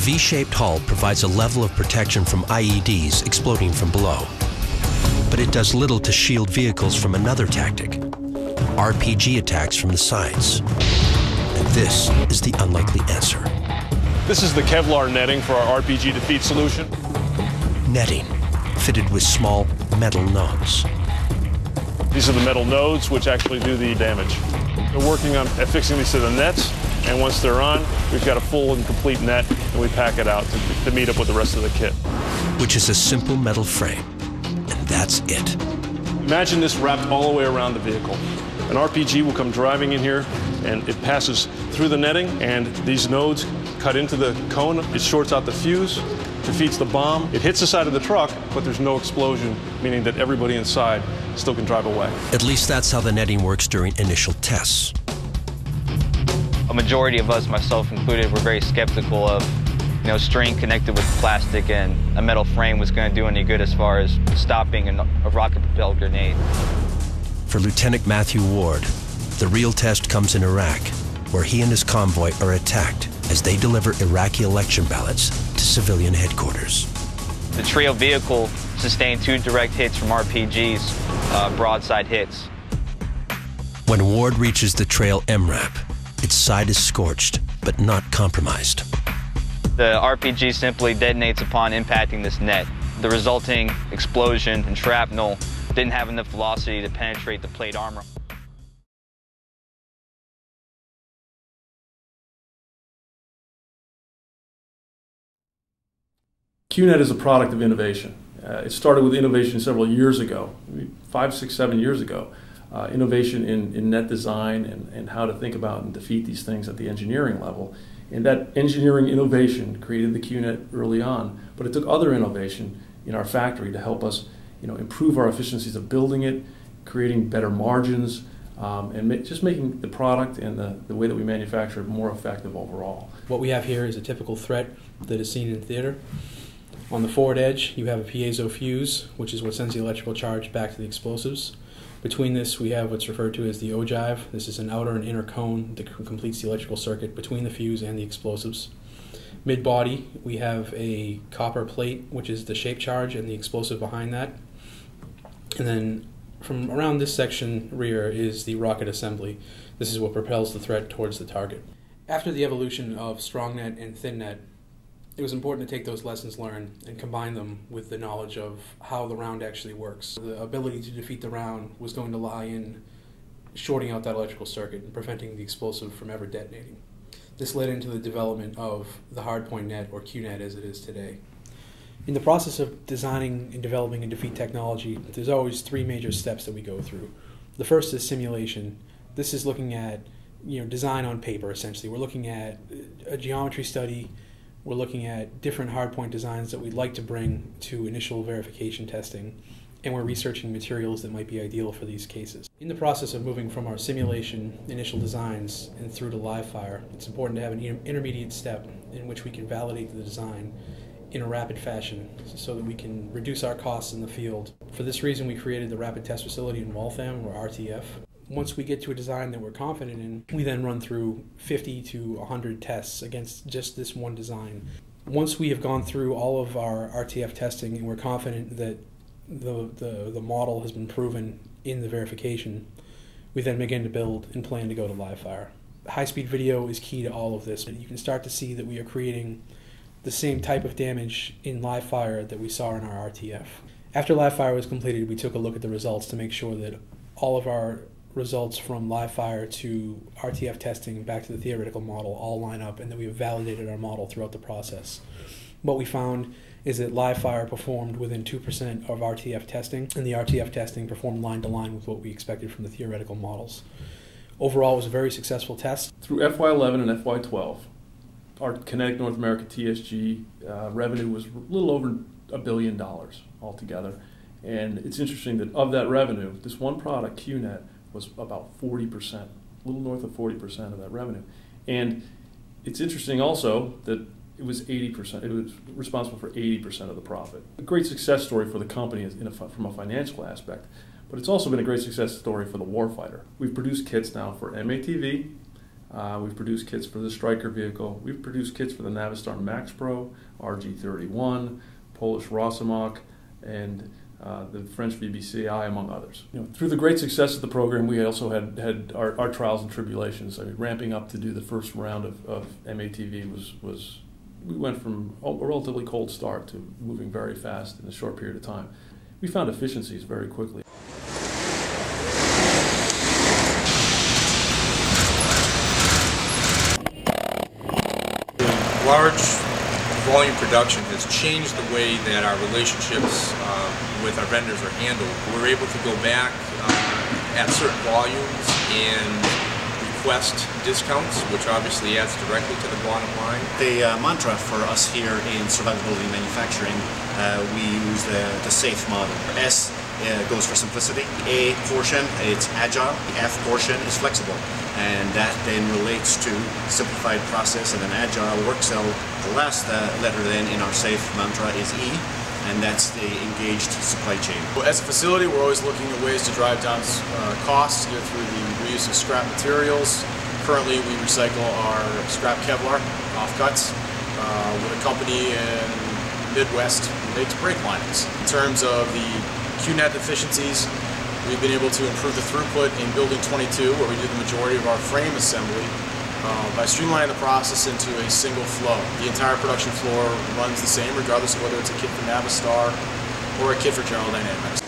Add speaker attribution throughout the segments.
Speaker 1: V-shaped hull provides a level of protection from IEDs exploding from below. But it does little to shield vehicles from another tactic, RPG attacks from the sides. And this is the unlikely answer.
Speaker 2: This is the Kevlar netting for our RPG defeat solution.
Speaker 1: Netting, fitted with small metal nodes.
Speaker 2: These are the metal nodes which actually do the damage. We're working on affixing these to the nets, and once they're on, we've got a full and complete net, and we pack it out to meet up with the rest of the kit.
Speaker 1: Which is a simple metal frame, and that's it.
Speaker 2: Imagine this wrapped all the way around the vehicle. An RPG will come driving in here, and it passes through the netting, and these nodes cut into the cone. It shorts out the fuse, defeats the bomb. It hits the side of the truck, but there's no explosion, meaning that everybody inside still can drive away.
Speaker 1: At least that's how the netting works during initial tests.
Speaker 3: A majority of us, myself included, were very skeptical of, string connected with plastic and a metal frame was going to do any good as far as stopping a rocket-propelled grenade.
Speaker 1: For Lieutenant Matthew Ward, the real test comes in Iraq, where he and his convoy are attacked as they deliver Iraqi election ballots to civilian headquarters.
Speaker 3: The trio vehicle sustained 2 direct hits from RPGs, broadside hits.
Speaker 1: When Ward reaches the trail MRAP, its side is scorched, but not compromised.
Speaker 3: The RPG simply detonates upon impacting this net. The resulting explosion and shrapnel didn't have enough velocity to penetrate the plate armor.
Speaker 4: QNET is a product of innovation. It started with innovation several years ago, 5, 6, 7 years ago. Innovation in net design and how to think about and defeat these things at the engineering level. And that engineering innovation created the QNET early on, but it took other innovation in our factory to help us improve our efficiencies of building it, creating better margins, and just making the product and the way that we manufacture it more effective overall.
Speaker 5: What we have here is a typical threat that is seen in theater. On the forward edge, you have a piezo fuse, which is what sends the electrical charge back to the explosives. Between this, we have what's referred to as the ogive. This is an outer and inner cone that completes the electrical circuit between the fuse and the explosives. Mid-body, we have a copper plate, which is the shape charge and the explosive behind that. And then from around this section rear is the rocket assembly. This is what propels the threat towards the target. After the evolution of strong net and thin net, it was important to take those lessons learned and combine them with the knowledge of how the round actually works. The ability to defeat the round was going to lie in shorting out that electrical circuit and preventing the explosive from ever detonating. This led into the development of the hardpoint net, or QNET as it is today. In the process of designing and developing a defeat technology, there's always 3 major steps that we go through. The first is simulation. This is looking at design on paper, essentially. We're looking at a geometry study. We're looking at different hardpoint designs that we'd like to bring to initial verification testing, and we're researching materials that might be ideal for these cases. In the process of moving from our simulation initial designs and through to live fire, it's important to have an intermediate step in which we can validate the design in a rapid fashion so that we can reduce our costs in the field. For this reason, we created the Rapid Test Facility in Waltham, or RTF. Once we get to a design that we're confident in, we then run through 50 to 100 tests against just this one design. Once we have gone through all of our RTF testing and we're confident that the model has been proven in the verification, we then begin to build and plan to go to live fire. High-speed video is key to all of this. You can start to see that we are creating the same type of damage in live fire that we saw in our RTF. After live fire was completed, we took a look at the results to make sure that all of our results from live fire to RTF testing back to the theoretical model all line up, and that we have validated our model throughout the process. What we found is that live fire performed within 2% of RTF testing, and the RTF testing performed line to line with what we expected from the theoretical models. Overall, it was a very successful test.
Speaker 4: Through FY11 and FY12, our Kinetic North America TSG revenue was a little over $1 billion altogether. And it's interesting that of that revenue, this one product, QNET, was about 40%, a little north of 40% of that revenue. And it's interesting also that it was 80%, it was responsible for 80% of the profit. A great success story for the company from a financial aspect, but it's also been a great success story for the warfighter. We've produced kits now for MATV, We've produced kits for the Stryker vehicle. We've produced kits for the Navistar Max Pro, RG31, Polish Rosimach, and the French VBCI, among others. Through the great success of the program, we also had our trials and tribulations. I mean, ramping up to do the first round of MATV was we went from a relatively cold start to moving very fast in a short period of time. We found efficiencies very quickly.
Speaker 6: Large volume production has changed the way that our relationships with our vendors are handled. We're able to go back at certain volumes and request discounts, which obviously adds directly to the bottom line.
Speaker 7: The mantra for us here in survivability manufacturing, we use the SAFE model. S goes for simplicity. A portion, it's agile. The F portion is flexible. And that then relates to simplified process and an agile work cell. The last letter then in our SAFE mantra is E, and that's the engaged supply chain.
Speaker 8: As a facility, we're always looking at ways to drive down costs, either through the reuse of scrap materials. Currently, we recycle our scrap Kevlar offcuts with a company in Midwest who makes brake linings. In terms of the QNET efficiencies, we've been able to improve the throughput in Building 22, where we do the majority of our frame assembly, by streamlining the process into a single flow. The entire production floor runs the same, regardless of whether it's a kit for Navistar or a kit for General Dynamics.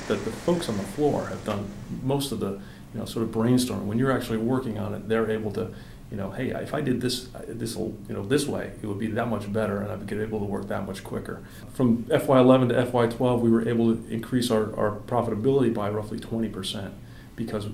Speaker 4: The folks on the floor have done most of the sort of brainstorming. When you're actually working on it, they're able to, hey, if I did this way, it would be that much better, and I'd be able to work that much quicker. From FY11 to FY12, we were able to increase our profitability by roughly 20% because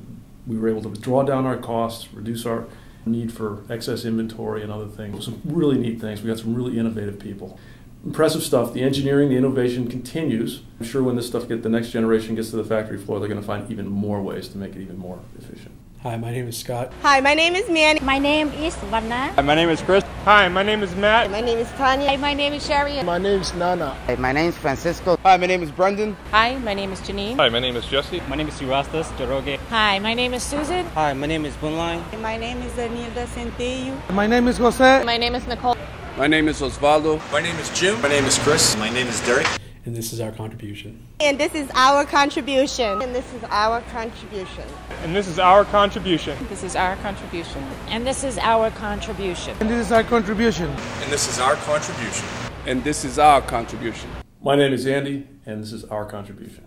Speaker 4: we were able to draw down our costs, reduce our need for excess inventory and other things. Some really neat things. We got some really innovative people. Impressive stuff. The engineering, the innovation continues. I'm sure when the next generation gets to the factory floor, they're going to find even more ways to make it even more efficient.
Speaker 5: Hi, my name is Scott.
Speaker 9: Hi, my name is Manny.
Speaker 10: My name is Vanna.
Speaker 11: Hi, my name is Chris.
Speaker 12: Hi, my name is Matt.
Speaker 9: My name is Tanya.
Speaker 10: Hi, my name is Sherry.
Speaker 12: My name is Nana.
Speaker 13: Hi, my name is Francisco.
Speaker 11: Hi, my name is Brendan.
Speaker 10: Hi, my name is Janine.
Speaker 14: Hi, my name is Jesse.
Speaker 15: My name is Erastus Deroge.
Speaker 16: Hi, my name is Susan.
Speaker 17: Hi, my name is Bunline.
Speaker 18: My name is Anilda Centeio.
Speaker 19: My name is Jose.
Speaker 16: My name is Nicole.
Speaker 20: My name is Osvaldo.
Speaker 6: My name is Jim.
Speaker 8: My name is Chris.
Speaker 7: My name is Derek.
Speaker 5: And this is our contribution.
Speaker 9: And this is our contribution. And this is our contribution.
Speaker 12: And this is our contribution.
Speaker 16: This is our contribution. And this is our contribution.
Speaker 19: And this is our contribution.
Speaker 6: And this is our contribution.
Speaker 20: And this is our contribution.
Speaker 4: My name is Andy, and this is our contribution.